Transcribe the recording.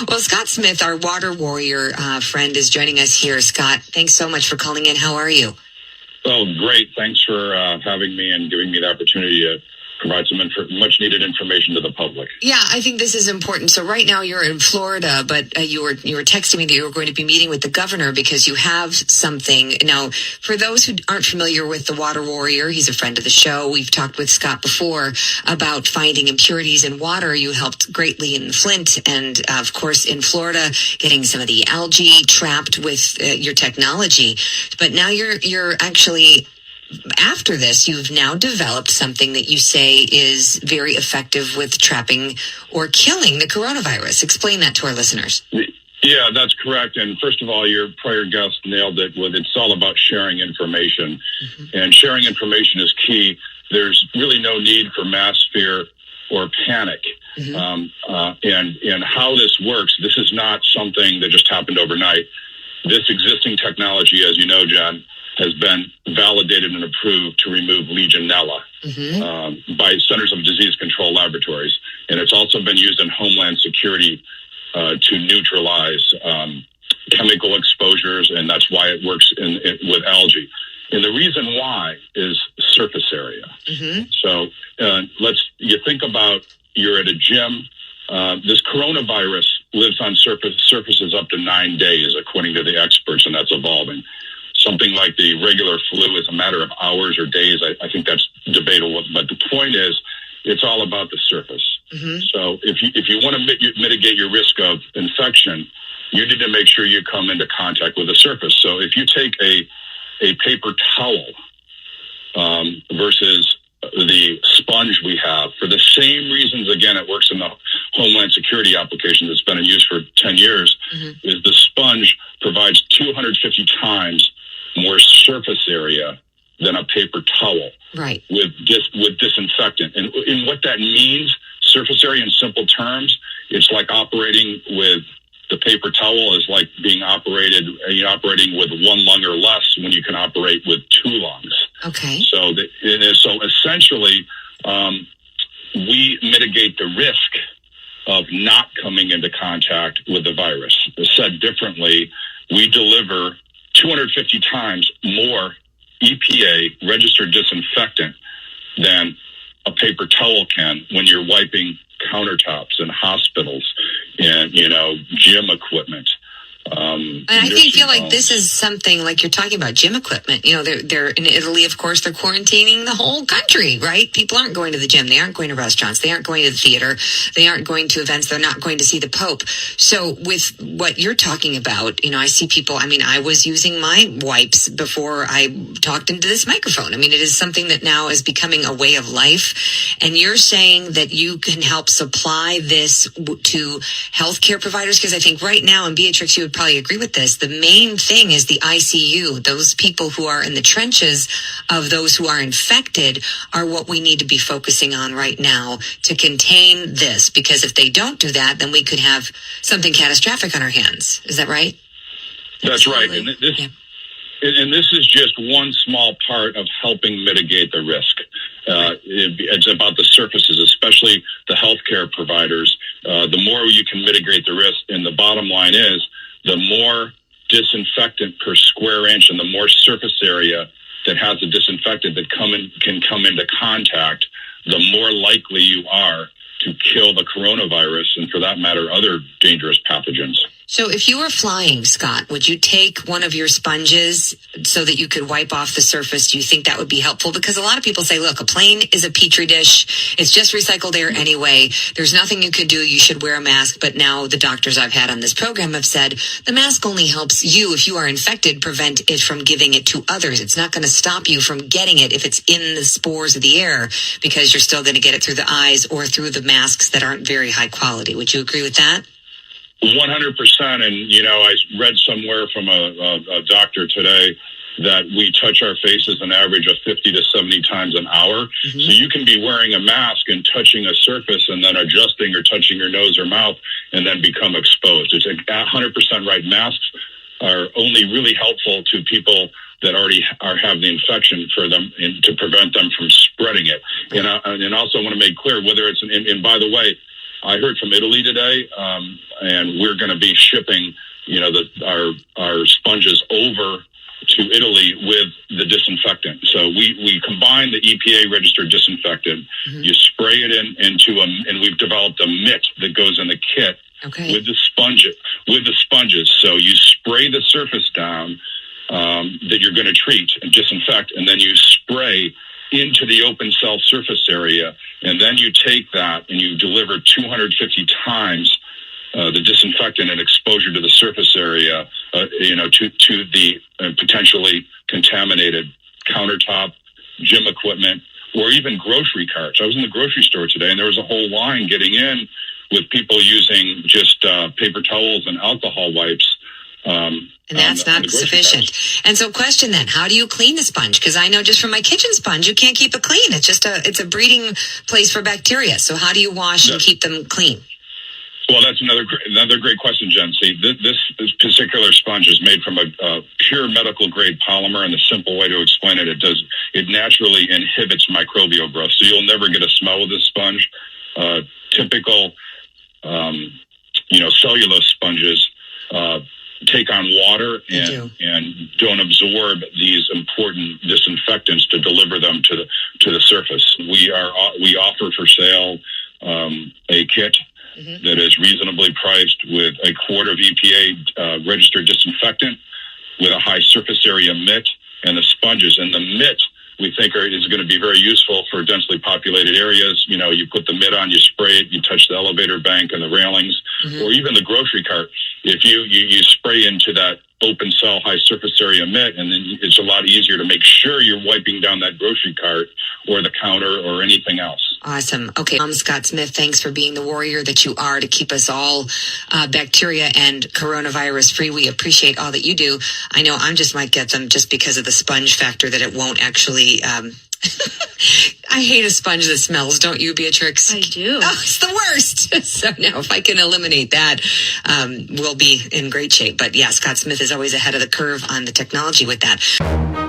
Well, Scott Smith, our water warrior friend, is joining us here. Scott, thanks so much for calling in. How are you? Oh, great. Thanks for having me and giving me the opportunity to provide some much needed information to the public. Yeah, I think this is important. So right now you're in Florida, but you were texting me that you were going to be meeting with the governor because you have something. Now, for those who aren't familiar with the water warrior, he's a friend of the show. We've talked with Scott before about finding impurities in water. You helped greatly in Flint and, of course, in Florida, getting some of the algae trapped with your technology. But now you're actually... After this, you've now developed something that you say is very effective with trapping or killing the coronavirus. Explain that to our listeners. Yeah, that's correct. And first of all, your prior guest nailed it with it's all about sharing information. Mm-hmm. And sharing information is key. There's really no need for mass fear or panic. Mm-hmm. And how this works, this is not something that just happened overnight. This existing technology, as you know, Jen, has been validated and approved to remove Legionella by Centers of Disease Control Laboratories. And it's also been used in Homeland Security to neutralize chemical exposures, and that's why it works with algae. And the reason why is surface area. Mm-hmm. So you think about you're at a gym. This coronavirus lives on surfaces up to 9 days, according to the experts, and that's evolving. Something like the regular flu is a matter of hours or days. I think that's debatable. But the point is, it's all about the surface. Mm-hmm. So if you want to mitigate your risk of infection, you need to make sure you come into contact with the surface. So if you take a paper towel versus the sponge we have, for the same reasons, again, it works in the Homeland Security application that's been in use for 10 years, is the sponge provides 250 times more surface area than a paper towel, right? With disinfectant. And what that means, surface area in simple terms, it's like operating with the paper towel is like operating with one lung or less when you can operate with two lungs. Okay. So essentially, we mitigate the risk of not coming into contact with the virus. Said differently, we deliver 250 times more EPA registered disinfectant than a paper towel can when you're wiping countertops in hospitals and, gym equipment. And I feel like this is something like you're talking about gym equipment. They're in Italy, of course, they're quarantining the whole country, right? People aren't going to the gym. They aren't going to restaurants. They aren't going to the theater. They aren't going to events. They're not going to see the Pope. So with what you're talking about, I see people, I was using my wipes before I talked into this microphone. It is something that now is becoming a way of life. And you're saying that you can help supply this to healthcare providers? Because I think right now, and Beatrix, you would probably agree with this, the main thing is the ICU. Those people who are in the trenches of those who are infected are what we need to be focusing on right now to contain this, because if they don't do that, then we could have something catastrophic on our hands. Is that right? That's right. And this is just one small part of helping mitigate the risk. It's about the surfaces, especially the healthcare providers. The more you can mitigate the risk, and the bottom line is, the more disinfectant per square inch and the more surface area that has a disinfectant that can come into contact, the more likely you are to kill the coronavirus and, for that matter, other dangerous pathogens. So if you were flying, Scott, would you take one of your sponges so that you could wipe off the surface? Do you think that would be helpful? Because a lot of people say, look, a plane is a petri dish. It's just recycled air anyway. There's nothing you could do. You should wear a mask. But now the doctors I've had on this program have said the mask only helps you, if you are infected, prevent it from giving it to others. It's not going to stop you from getting it if it's in the spores of the air, because you're still going to get it through the eyes or through the masks that aren't very high quality. Would you agree with that? 100%. And, I read somewhere from a doctor today that we touch our faces an average of 50 to 70 times an hour. Mm-hmm. So you can be wearing a mask and touching a surface and then adjusting or touching your nose or mouth and then become exposed. It's 100% right. Masks are only really helpful to people that already have the infection for them and to prevent them from spreading it. And also I want to make clear whether it's, and by the way, I heard from Italy today, and we're going to be shipping, our sponges over to Italy with the disinfectant. So we combine the EPA registered disinfectant. Mm-hmm. You spray it into and we've developed a mitt that goes in the kit with the sponges. So you spray the surface down that you're going to treat and disinfect, and then you spray into the open cell surface area, and then you take that and you deliver 250 times the disinfectant and exposure to the surface area, to the potentially contaminated countertop, gym equipment, or even grocery carts. I was in the grocery store today, and there was a whole line getting in with people using just paper towels and alcohol wipes. And that's not sufficient. Carts. And so question then, how do you clean the sponge? Because I know just from my kitchen sponge, you can't keep it clean. It's just it's a breeding place for bacteria. So how do you wash and keep them clean? Well, that's another great question, Jen. See, this particular sponge is made from a pure medical grade polymer, and the simple way to explain it, it naturally inhibits microbial growth. So you'll never get a smell with this sponge. Typical, cellulose sponges take on water and don't absorb these important disinfectants to deliver them to the surface. We offer for sale a kit that is reasonably priced with a quart of EPA registered disinfectant, with a high surface area mitt, and the sponges. And the mitt, we think, is going to be very useful for densely populated areas. You put the mitt on, you spray it, you touch the elevator bank and the railings, or even the grocery cart. If you spray into that open cell high surface area mitt, and then it's a lot easier to make sure you're wiping down that grocery cart or the counter or anything else. Awesome. Okay, Scott Smith, thanks for being the warrior that you are to keep us all bacteria and coronavirus free. We appreciate all that you do. I know I just might get them just because of the sponge factor, that it won't actually... I hate a sponge that smells, don't you, Beatrix? I do. Oh, it's the worst. So now if I can eliminate that, we'll be in great shape. But yeah, Scott Smith is always ahead of the curve on the technology with that.